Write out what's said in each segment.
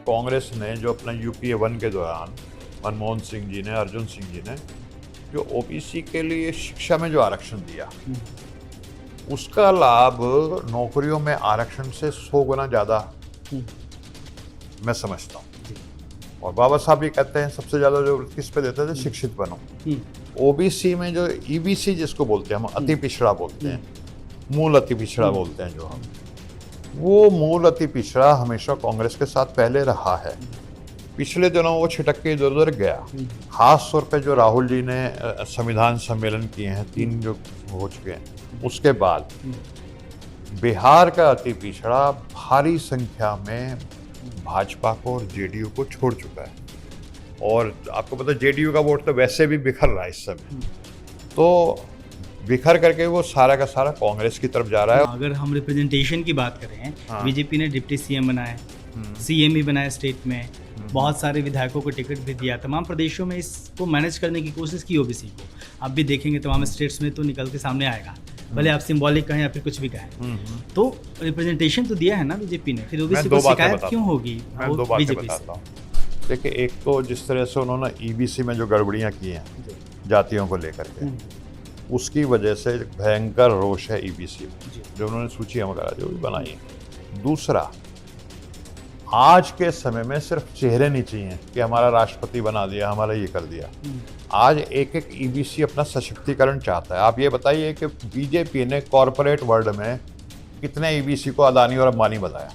कांग्रेस ने जो अपना यूपीए 1 के दौरान मनमोहन सिंह जी ने, अर्जुन सिंह जी ने जो ओबीसी के लिए शिक्षा में जो आरक्षण दिया, उसका लाभ नौकरियों में आरक्षण से 100 गुना ज़्यादा मैं समझता हूँ। और बाबा साहब ये कहते हैं सबसे ज़्यादा जो किस पे देते थे, शिक्षित बनो। ओबीसी में जो ईबीसी जिसको बोलते हैं हम, अति पिछड़ा बोलते हैं, मूल अति पिछड़ा बोलते हैं जो हम, वो मूल अति पिछड़ा हमेशा कांग्रेस के साथ पहले रहा है। पिछले दिनों वो छिटक के इधर उधर गया। खास तौर पे जो राहुल जी ने संविधान सम्मेलन किए हैं, 3 जो हो चुके हैं, उसके बाद बिहार का अति पिछड़ा भारी संख्या में भाजपा को और जेडीयू को छोड़ चुका है। और आपको पता है जेडीयू का वोट तो वैसे भी बिखर रहा है इस समय, तो बिखर करके वो सारा का सारा कांग्रेस की तरफ जा रहा है। अगर हम रिप्रेजेंटेशन की बात करें, बीजेपी ने डिप्टी सीएम बनाए, सीएम भी बनाए स्टेट में, बहुत सारे विधायकों को टिकट भी दिया, तमाम प्रदेशों में इसको मैनेज करने की कोशिश की ओबीसी को। आप भी देखेंगे तमाम स्टेट्स में तो निकल के सामने आएगा, भले आप सिंबॉलिक कहें या फिर कुछ भी कहें। तो रिप्रेजेंटेशन तो दिया है ना बीजेपी ने, फिर ओबीसी को शिकायत क्यों होगी? मैं 2 बातें बताता हूँ। देखिए, एक तो जिस तरह से उन्होंने ईबीसी में जो गड़बड़ियाँ की हैं जातियों को लेकर के, उसकी वजह से भयंकर रोष है ईबीसी में, जो उन्होंने सूची वगैरह जो भी बनाई है। दूसरा, आज के समय में सिर्फ चेहरे नहीं चाहिए कि हमारा राष्ट्रपति बना दिया, हमारा ये कर दिया। आज एक एक ईबीसी अपना सशक्तिकरण चाहता है। आप ये बताइए कि बीजेपी ने कॉरपोरेट वर्ल्ड में कितने ईबीसी को अदानी और अंबानी बताया,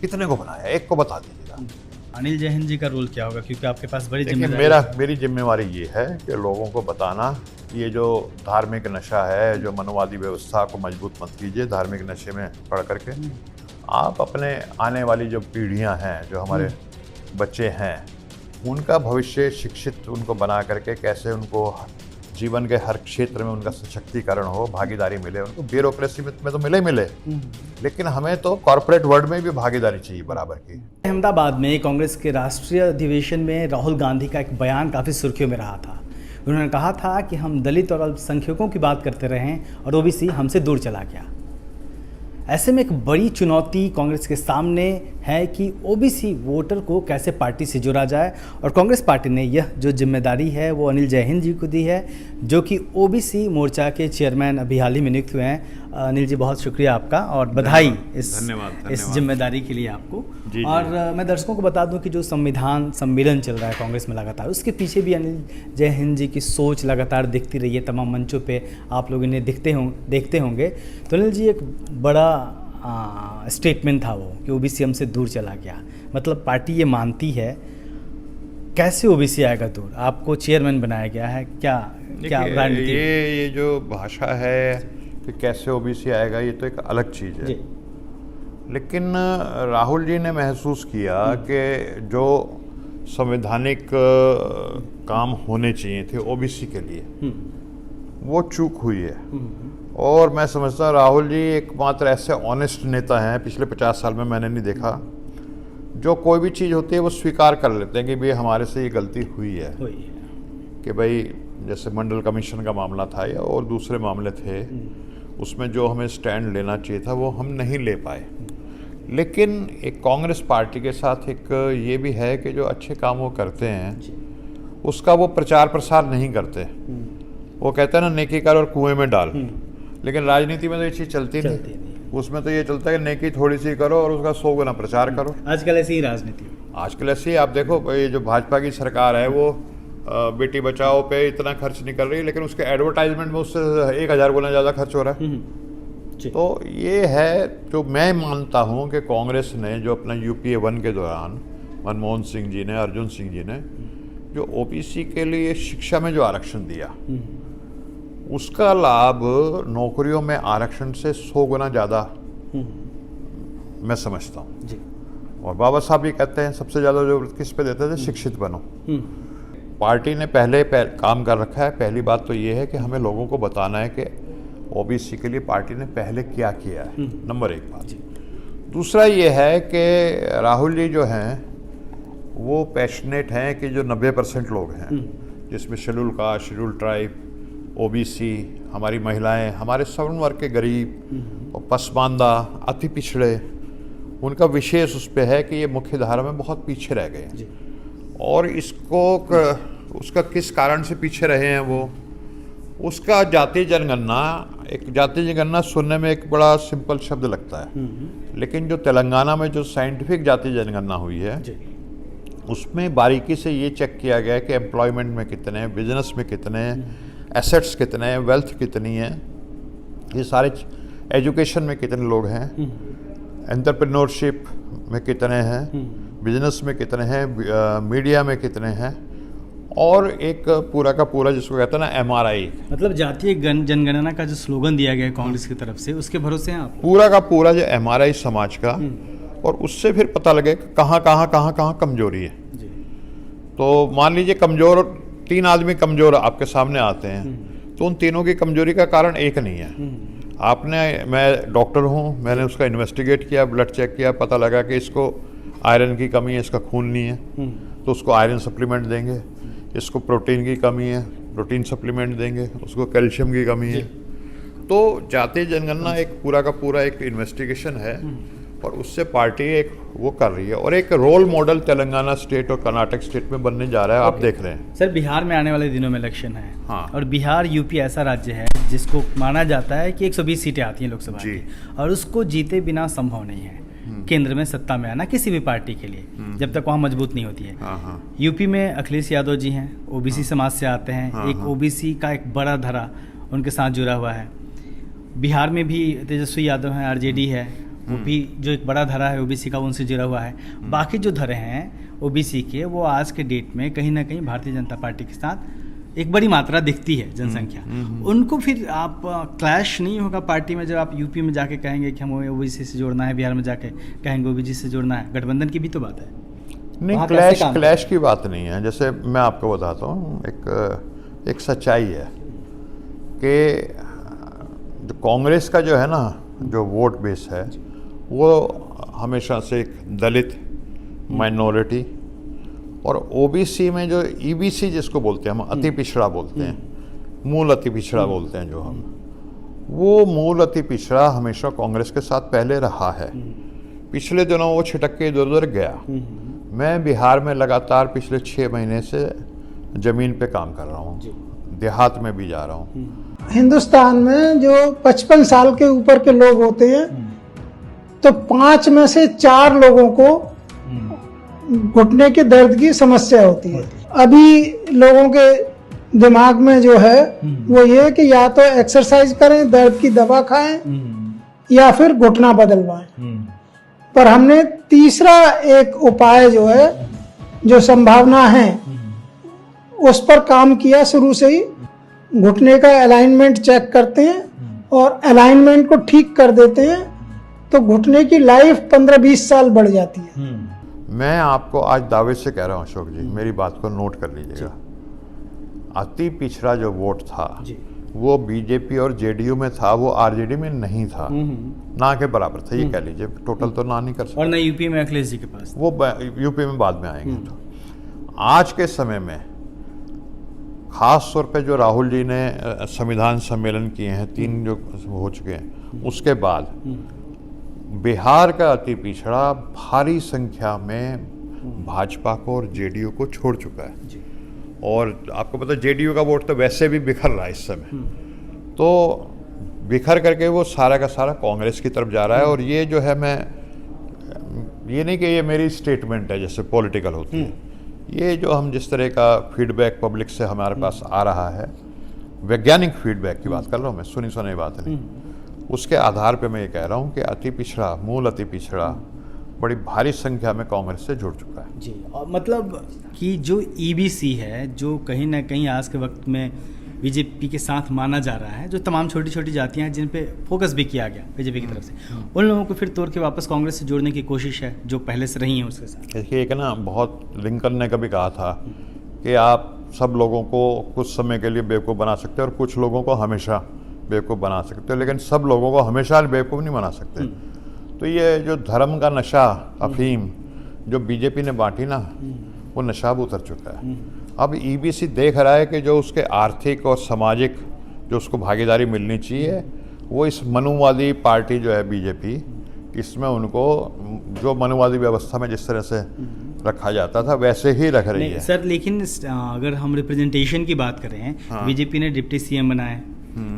कितने को बनाया? एक को बता दीजिएगा। अनिल जैन जी का रोल क्या होगा, क्योंकि आपके पास बड़ी जिम्मेदारी। मेरी जिम्मेवारी ये है कि लोगों को बताना, ये जो धार्मिक नशा है, जो मनोवादी व्यवस्था को मजबूत मत कीजिए। धार्मिक नशे में पड़ करके आप अपने आने वाली जो पीढ़ियां हैं, जो हमारे बच्चे हैं, उनका भविष्य शिक्षित उनको बना करके कैसे उनको जीवन के हर क्षेत्र में उनका सशक्तिकरण हो, भागीदारी मिले उनको। ब्यूरोक्रेसी में तो मिले, लेकिन हमें तो कॉर्पोरेट वर्ल्ड में भी भागीदारी चाहिए बराबर की। अहमदाबाद में कांग्रेस के राष्ट्रीय अधिवेशन में राहुल गांधी का एक बयान काफ़ी सुर्खियों में रहा था। उन्होंने कहा था कि हम दलित और अल्पसंख्यकों की बात करते रहे और ओबीसी हमसे दूर चला गया। ऐसे में एक बड़ी चुनौती कांग्रेस के सामने है कि ओबीसी वोटर को कैसे पार्टी से जोड़ा जाए, और कांग्रेस पार्टी ने यह जो जिम्मेदारी है वो अनिल जैन जी को दी है, जो कि ओबीसी मोर्चा के चेयरमैन अभी हाल ही में नियुक्त हुए हैं। अनिल जी, बहुत शुक्रिया आपका और बधाई इस जिम्मेदारी के लिए आपको। और मैं दर्शकों को बता दूं कि जो संविधान सम्मेलन चल रहा है कांग्रेस में लगातार, उसके पीछे भी अनिल जैन जी की सोच लगातार दिखती रही है। तमाम मंचों पे आप लोग इन्हें देखते होंगे। तो अनिल जी, एक बड़ा स्टेटमेंट था वो कि ओबीसी हमसे दूर चला गया, मतलब पार्टी ये मानती है। कैसे ओबीसी आएगा दूर? आपको चेयरमैन बनाया गया है, क्या रणनीति? ये जो भाषा है कि कैसे ओबीसी आएगा, ये तो एक अलग चीज़ है। लेकिन राहुल जी ने महसूस किया कि जो संवैधानिक काम होने चाहिए थे ओबीसी के लिए, वो चूक हुई है। और मैं समझता हूँ राहुल जी एकमात्र ऐसे ऑनेस्ट नेता हैं, पिछले 50 साल में मैंने नहीं देखा, जो कोई भी चीज़ होती है वो स्वीकार कर लेते हैं कि भाई हमारे से ये गलती हुई है। कि भाई जैसे मंडल कमीशन का मामला था या और दूसरे मामले थे, उसमें जो हमें स्टैंड लेना चाहिए था वो हम नहीं ले पाए। लेकिन एक कांग्रेस पार्टी के साथ एक ये भी है कि जो अच्छे काम वो करते हैं उसका वो प्रचार प्रसार नहीं करते। वो कहते हैं ना, नेकी कर और कुएं में डाल। लेकिन राजनीति में तो ये चीज़ चलती नहीं। उसमें तो ये चलता है कि नेकी थोड़ी सी करो और उसका 100 गुना प्रचार करो। आजकल ऐसी ही राजनीति, आजकल ऐसी ही। आप देखो, ये जो भाजपा की सरकार है वो बेटी बचाओ पे इतना खर्च नहीं कर रही, लेकिन उसके एडवर्टाइजमेंट में उससे 1000 गुना ज़्यादा खर्च हो रहा है। तो ये है जो मैं मानता हूँ कि कांग्रेस ने जो अपना यूपीए 1 के दौरान मनमोहन सिंह जी ने, अर्जुन सिंह जी ने जो ओबीसी के लिए शिक्षा में जो आरक्षण दिया, उसका लाभ नौकरियों में आरक्षण से 100 गुना ज़्यादा मैं समझता हूँ। और बाबा साहब ये कहते हैं सबसे ज़्यादा जो किस पे देते थे, शिक्षित बनो। पार्टी ने पहले काम कर रखा है। पहली बात तो ये है कि हमें लोगों को बताना है कि ओबीसी के लिए पार्टी ने पहले क्या किया है, नंबर 1 बात। दूसरा ये है कि राहुल जी जो हैं वो पैशनेट हैं कि जो 90% लोग हैं, जिसमें schedule caste, schedule tribe, OBC, हमारी महिलाएं, हमारे सवर्ण वर्ग के गरीब और पसमानदा, अति पिछड़े, उनका विशेष उस पर है कि ये मुख्य धारा में बहुत पीछे रह गए हैं। जी। और उसका किस कारण से पीछे रहे हैं वो, उसका जातीय जनगणना सुनने में एक बड़ा सिंपल शब्द लगता है, लेकिन जो तेलंगाना में जो साइंटिफिक जातीय जनगणना हुई है जी। उसमें बारीकी से ये चेक किया गया कि एम्प्लॉयमेंट में कितने हैं, बिजनेस में कितने हैं, एसेट्स कितने हैं, वेल्थ कितनी है, ये सारे, एजुकेशन में कितने लोग हैं, एंटरप्रेन्योरशिप में कितने हैं, बिजनेस में कितने हैं, मीडिया में कितने हैं, और एक पूरा का पूरा जिसको कहते हैं ना MRI, मतलब जातीय जनगणना का जो स्लोगन दिया गया है कांग्रेस की तरफ से, उसके भरोसे हैं आप? पूरा का पूरा जो MRI समाज का, और उससे फिर पता लगे कि कहाँ कमजोरी है। जी। तो मान लीजिए 3 आदमी कमजोर आपके सामने आते हैं, तो उन तीनों की कमजोरी का कारण एक नहीं है। मैं डॉक्टर हूँ, मैंने उसका इन्वेस्टिगेट किया, ब्लड चेक किया, पता लगा कि इसको आयरन की कमी है, इसका खून नहीं है, तो उसको आयरन सप्लीमेंट देंगे। इसको प्रोटीन की कमी है, प्रोटीन सप्लीमेंट देंगे। उसको कैल्शियम की कमी है। तो जातीय जनगणना एक पूरा का पूरा एक इन्वेस्टिगेशन है, और उससे पार्टी एक वो कर रही है, और एक रोल मॉडल तेलंगाना स्टेट और कर्नाटक स्टेट में बनने जा रहा है। आप देख रहे हैं सर, बिहार में आने वाले दिनों में इलेक्शन है। हाँ। और बिहार यूपी ऐसा राज्य है जिसको माना जाता है कि 120 सीटें आती हैं लोकसभा की, और उसको जीते बिना संभव नहीं है केंद्र में सत्ता में आना किसी भी पार्टी के लिए, जब तक वहाँ मजबूत नहीं होती है। यूपी में अखिलेश यादव जी हैं, ओबीसी समाज से आते हैं, एक ओबीसी का एक बड़ा धरा उनके साथ जुड़ा हुआ है। बिहार में भी तेजस्वी यादव हैं, आरजेडी है, वो भी जो एक बड़ा धरा है ओबीसी का, उनसे जुड़ा हुआ है। बाकी जो धरे हैं ओबीसी के, वो आज के डेट में कहीं ना कहीं भारतीय जनता पार्टी के साथ एक बड़ी मात्रा दिखती है जनसंख्या। उनको फिर आप क्लैश नहीं होगा पार्टी में जब आप यूपी में जाके कहेंगे कि हमें ओबीसी से जोड़ना है, बिहार में जाके कहेंगे ओबीसी से जोड़ना है? गठबंधन की भी तो बात है। नहीं, क्लैश की बात नहीं है। जैसे मैं आपको बताता हूँ, एक सच्चाई है कि जो कांग्रेस का जो है ना, जो वोट बेस है, वो हमेशा से एक दलित, माइनॉरिटी, और ओबीसी में जो ईबीसी जिसको बोलते हैं हम, अति पिछड़ा बोलते हैं, मूल अति पिछड़ा बोलते हैं जो हम, वो मूल अति पिछड़ा हमेशा कांग्रेस के साथ पहले रहा है। पिछले दिनों वो छिटक के इधर उधर गया। मैं बिहार में लगातार पिछले 6 महीने से जमीन पे काम कर रहा हूँ, देहात में भी जा रहा हूँ। हिंदुस्तान में जो 55 साल के ऊपर के लोग होते हैं, तो 5 में से 4 लोगों को घुटने के दर्द की समस्या होती है। अभी लोगों के दिमाग में जो है वो ये कि या तो एक्सरसाइज करें, दर्द की दवा खाएं, या फिर घुटना बदलवाएं। पर हमने तीसरा एक उपाय जो है, जो संभावना है, उस पर काम किया शुरू से ही। घुटने का अलाइनमेंट चेक करते हैं और अलाइनमेंट को ठीक कर देते हैं, तो घुटने की लाइफ 15-20 साल बढ़ जाती है। मैं आपको आज दावे से कह रहा हूँ अशोक जी, मेरी बात को नोट कर लीजिएगा। अति पिछड़ा जो वोट था वो बीजेपी और जेडीयू में था, वो आरजेडी में नहीं था, ना के बराबर था, ये कह लीजिए। टोटल तो ना नहीं कर सकते। और ना यूपी में अखिलेश जी के पास, वो यूपी में बाद में आएंगे। तो आज के समय में खास तौर पे जो राहुल जी ने संविधान सम्मेलन किए हैं, 3 जो हो चुके हैं, उसके बाद बिहार का अति पिछड़ा भारी संख्या में भाजपा को और जेडीयू को छोड़ चुका है। और आपको पता है जेडीयू का वोट तो वैसे भी बिखर रहा है इस समय, तो बिखर करके वो सारा का सारा कांग्रेस की तरफ जा रहा है। और ये जो है, मैं ये नहीं कि ये मेरी स्टेटमेंट है जैसे पॉलिटिकल होती है, ये जो हम जिस तरह का फीडबैक पब्लिक से हमारे पास आ रहा है, वैज्ञानिक फीडबैक की बात कर रहा हूँ मैं, सुनी सुनाई बात नहीं, उसके आधार पे मैं ये कह रहा हूँ कि अति पिछड़ा, मूल अति पिछड़ा बड़ी भारी संख्या में कांग्रेस से जुड़ चुका है। जी, और मतलब कि जो ईबीसी है, जो कहीं ना कहीं आज के वक्त में बीजेपी के साथ माना जा रहा है, जो तमाम छोटी छोटी जातियां हैं जिन पे फोकस भी किया गया बीजेपी की तरफ से, उन लोगों को फिर तोड़ के वापस कांग्रेस से जोड़ने की कोशिश है जो पहले से रही है उसके साथ। देखिए, एक ना बहुत लिंकन ने कभी कहा था कि आप सब लोगों को कुछ समय के लिए बेवकूफ़ बना सकते हो और कुछ लोगों को हमेशा बेवकूफ़ बना सकते हो, लेकिन सब लोगों को हमेशा बेवकूफ़ नहीं बना सकते। तो ये जो धर्म का नशा, अफीम जो बीजेपी ने बांटी ना, वो नशा अब उतर चुका है। अब ईबीसी देख रहा है कि जो उसके आर्थिक और सामाजिक जो उसको भागीदारी मिलनी चाहिए, वो इस मनुवादी पार्टी जो है बीजेपी, इसमें उनको जो मनुवादी व्यवस्था में जिस तरह से रखा जाता था वैसे ही रख रही नहीं है। सर, लेकिन अगर हम रिप्रेजेंटेशन की बात करें, हाँ। बीजेपी ने डिप्टी सीएम बनाए,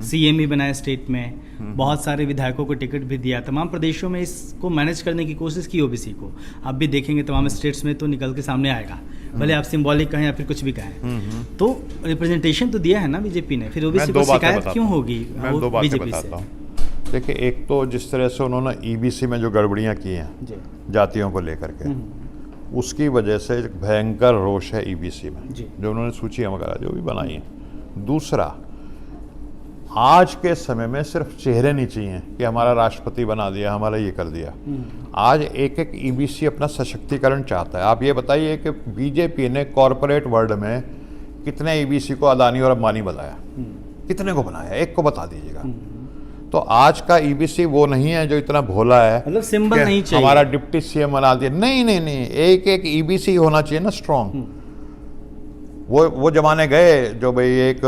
सीएम भी बनाए स्टेट में, बहुत सारे विधायकों को टिकट भी दिया, तमाम प्रदेशों में इसको मैनेज करने की कोशिश की ओबीसी को। आप भी देखेंगे तमाम स्टेट्स में तो निकल के सामने आएगा, भले आप सिंबॉलिक कहें या फिर कुछ भी कहें। तो रिप्रेजेंटेशन तो दिया है ना बीजेपी ने, फिर ओबीसी को शिकायत क्यों होगी मैं दो बातें बीजेपी बताता से? हूँ। देखिए, एक तो जिस तरह से उन्होंने ईबीसी में जो गड़बड़ियाँ की हैं जी। जातियों को लेकर के, उसकी वजह से एक भयंकर रोष है ईबीसी में, जी। जो उन्होंने सूचियाँ वगैरह जो भी बनाई हैं। दूसरा, आज के समय में सिर्फ चेहरे नहीं चाहिए कि हमारा राष्ट्रपति बना दिया, हमारा ये कर दिया। आज एक एक ईबीसी अपना सशक्तिकरण चाहता है। आप ये बताइए कि बीजेपी ने कॉरपोरेट वर्ल्ड में कितने ईबीसी को अदानी और अंबानी बनाया, कितने को बनाया, एक को बता दीजिएगा। तो आज का ईबीसी वो नहीं है जो इतना भोला है, मतलब सिंबल कि नहीं चाहिए, हमारा डिप्टी सीएम बना दिया। नहीं नहीं नहीं, एक एक ईबीसी होना चाहिए ना स्ट्रांग। वो जमाने गए जो भाई एक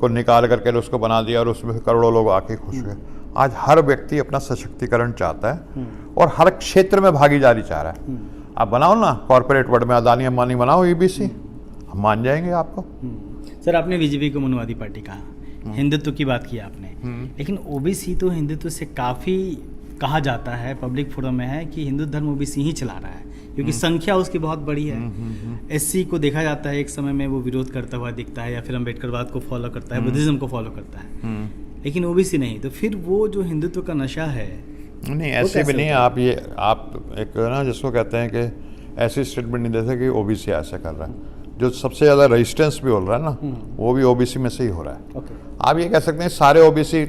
को निकाल करके उसको बना दिया और उसमें करोड़ों लोग आके खुश हुए। आज हर व्यक्ति अपना सशक्तिकरण चाहता है और हर क्षेत्र में भागीदारी चाह रहा है। आप बनाओ ना कॉर्पोरेट वर्ल्ड में अदानी अंबानी बनाओ ईबीसी, हम मान जाएंगे आपको। सर, आपने बीजेपी को मनुवादी पार्टी कहा, हिंदुत्व की बात की आपने, लेकिन ओबीसी तो हिंदुत्व से काफ़ी कहा जाता है, पब्लिक फोरम में है कि हिंदू धर्म ओबीसी ही चला रहा है, क्योंकि संख्या उसकी बहुत बड़ी है। एससी को देखा जाता है एक समय में वो विरोध करता हुआ दिखता है, या फिर अम्बेडकरवाद को फॉलो करता है, बुद्धिज्म को फॉलो करता है, लेकिन ओबीसी नहीं। तो फिर वो जो हिंदुत्व का नशा है, नहीं ऐसे भी नहीं। आप एक ना जिसको कहते हैं कि ऐसी स्टेटमेंट नहीं देते कि ओबीसी ऐसे कर रहा है। जो सबसे ज़्यादा रेजिस्टेंस भी हो रहा है ना, वो भी ओबीसी में से ही हो रहा है। आप ये कह सकते हैं सारे ओबीसी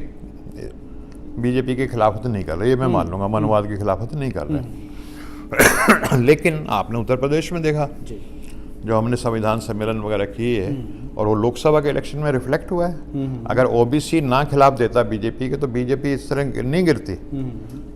बीजेपी के खिलाफत नहीं कर रहे, ये मैं मान लूंगा, मनोवाद की खिलाफत नहीं कर रहे। लेकिन आपने उत्तर प्रदेश में देखा, जो हमने संविधान सम्मेलन वगैरह किए है, और वो लोकसभा के इलेक्शन में रिफ्लेक्ट हुआ है। अगर ओबीसी ना खिलाफ देता बीजेपी के, तो बीजेपी इस तरह नहीं गिरती।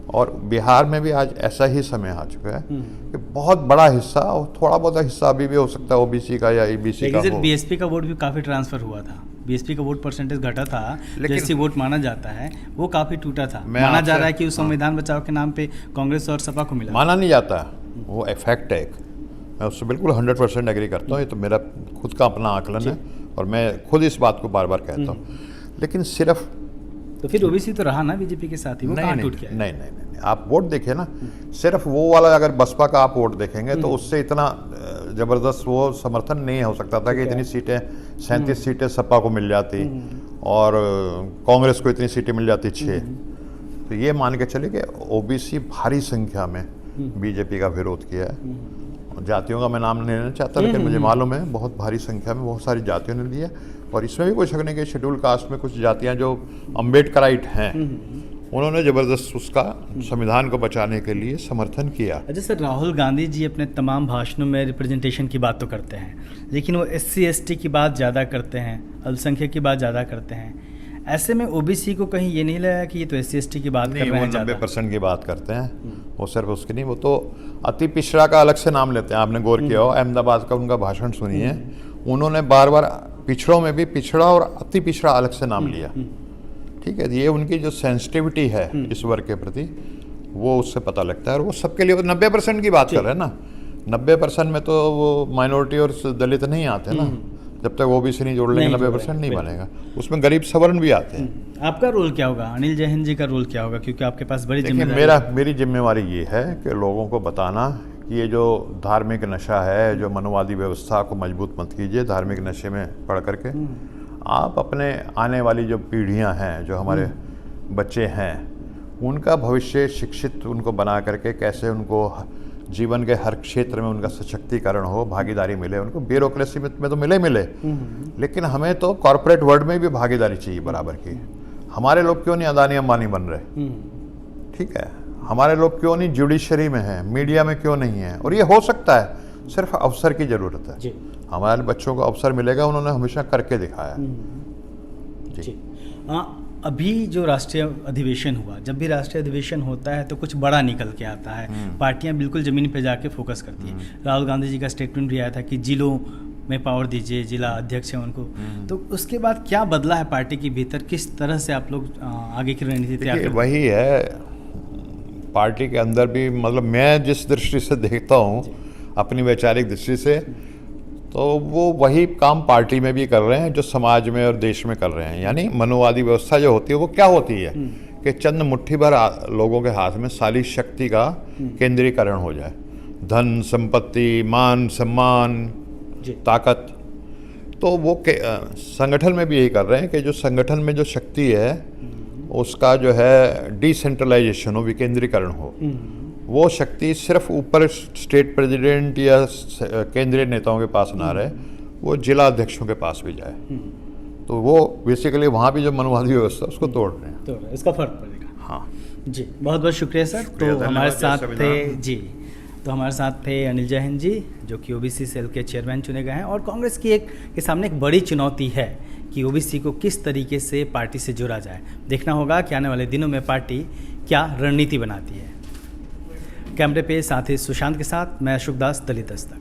और बिहार में भी आज ऐसा ही समय आ चुका है कि बहुत बड़ा हिस्सा, और थोड़ा बहुत हिस्सा अभी भी हो सकता है ओबीसी का या ईबीसी का हो। बीएसपी का वोट भी काफ़ी ट्रांसफर हुआ था, बीएसपी का वोट परसेंटेज घटा था, जैसे वोट माना जाता है वो काफ़ी टूटा था। माना जा रहा है कि उस संविधान बचाव के नाम पे कांग्रेस और सपा को मिला। माना नहीं जाता, वो इफेक्ट है। मैं उससे बिल्कुल 100% एग्री करता हूँ। ये तो मेरा खुद का अपना आकलन है और मैं खुद इस बात को बार बार कहता हूँ। लेकिन सिर्फ तो फिर ओबीसी तो रहा ना बीजेपी के साथ ही, वो कहाँ टूट गया? नहीं, आप वोट देखिए ना, सिर्फ वो वाला अगर बसपा का आप वोट देखेंगे तो उससे इतना ज़बरदस्त वो समर्थन नहीं हो सकता था कि इतनी सीटें 37 सीटें सपा को मिल जाती और कांग्रेस को इतनी सीटें मिल जाती 6। तो ये मान के चले कि ओबीसी भारी संख्या में बीजेपी का विरोध किया है। जातियों का मैं नाम नहीं लेना चाहता, लेकिन मुझे मालूम है बहुत भारी संख्या में बहुत सारी जातियों ने लिया। और इसमें भी कोई शक नहीं कि शेड्यूल कास्ट में कुछ जातियां जो अम्बेडकराइट हैं, उन्होंने ज़बरदस्त उसका संविधान को बचाने के लिए समर्थन किया। अच्छा सर, राहुल गांधी जी अपने तमाम भाषणों में रिप्रेजेंटेशन की बात तो करते हैं, लेकिन वो SC ST की बात ज़्यादा करते हैं, अल्पसंख्यक की बात ज़्यादा करते हैं। ऐसे में ओबीसी को कहीं ये नहीं लगा कि ये तो SC ST की बात कर रहे हैं? 90% की बात करते हैं, वो सिर्फ उसकी नहीं, वो तो अति पिछड़ा का अलग से नाम लेते हैं। आपने गौर किया हो, अहमदाबाद का उनका भाषण सुनिए, उन्होंने बार बार पिछड़ों में भी पिछड़ा और अति पिछड़ा अलग से नाम लिया। ठीक है, ये उनकी जो सेंसिटिविटी है इस वर्ग के प्रति, वो उससे पता लगता है। और वो सबके लिए 90% की बात कर रहे हैं ना, 90% में तो वो माइनॉरिटी और दलित नहीं आते ना, जब तक ओबीसी नहीं जोड़ लेंगे 90% नहीं बनेगा। उसमें गरीब सवर्ण भी आते हैं। आपका रोल क्या होगा, अनिल जैन जी का रोल क्या होगा, क्योंकि आपके पास बड़ी जिम्मेदारी? मेरी जिम्मेवारी ये है कि लोगों को बताना कि ये जो धार्मिक नशा है, जो मनोवादी व्यवस्था को मजबूत मत कीजिए। धार्मिक नशे में पढ़ करके आप अपने आने वाली जो पीढ़ियां हैं, जो हमारे बच्चे हैं, उनका भविष्य शिक्षित उनको बना करके कैसे उनको जीवन के हर क्षेत्र में उनका सशक्तिकरण हो, भागीदारी मिले उनको। ब्यूरोक्रेसी में तो मिले, लेकिन हमें तो कॉर्पोरेट वर्ल्ड में भी भागीदारी चाहिए बराबर की। हमारे लोग क्यों नहीं अदानी अंबानी बन रहे? ठीक है, हमारे लोग क्यों नहीं जुडिशरी में हैं, मीडिया में क्यों नहीं है? और ये हो सकता है, सिर्फ अवसर की ज़रूरत है। हमारे बच्चों को अवसर मिलेगा, उन्होंने हमेशा करके दिखाया। जी। अभी जो राष्ट्रीय अधिवेशन हुआ, जब भी राष्ट्रीय अधिवेशन होता है तो कुछ बड़ा निकल के आता है, पार्टियां बिल्कुल ज़मीन पे जाके फोकस करती हैं। राहुल गांधी जी का स्टेटमेंट भी आया था कि जिलों में पावर दीजिए, जिला अध्यक्ष हैं उनको। तो उसके बाद क्या बदला है पार्टी के भीतर, किस तरह से आप लोग आगे की रणनीति तैयार करते हैं? वही है पार्टी के अंदर भी, मतलब मैं जिस दृष्टि से देखता हूँ अपनी वैचारिक दृष्टि से, तो वो वही काम पार्टी में भी कर रहे हैं जो समाज में और देश में कर रहे हैं। यानी मनोवादी व्यवस्था जो होती है वो क्या होती है कि चंद मुट्ठी भर लोगों के हाथ में सारी शक्ति का केंद्रीकरण हो जाए, धन संपत्ति, मान सम्मान, ताकत। तो वो संगठन में भी यही कर रहे हैं कि जो संगठन में जो शक्ति है उसका जो है डिसेंट्रलाइजेशन हो, विकेंद्रीकरण हो। वो शक्ति सिर्फ ऊपर स्टेट प्रेसिडेंट या केंद्रीय नेताओं के पास ना रहे, वो जिला अध्यक्षों के पास भी जाए। तो वो बेसिकली वहाँ भी जो मनोवादी व्यवस्था उसको तोड़ रहे हैं। तो इसका फर्क पड़ेगा। हाँ जी, बहुत बहुत शुक्रिया सर। तो हमारे साथ थे जी, तो हमारे साथ थे अनिल जैन जी, जो कि ओबीसी सेल के चेयरमैन चुने गए हैं। और कांग्रेस की के सामने एक बड़ी चुनौती है कि ओबीसी को किस तरीके से पार्टी से जोड़ा जाए। देखना होगा कि आने वाले दिनों में पार्टी क्या रणनीति बनाती है। कैमरे पे साथी सुशांत के साथ मैं अशोक दास, दलित दस्तक।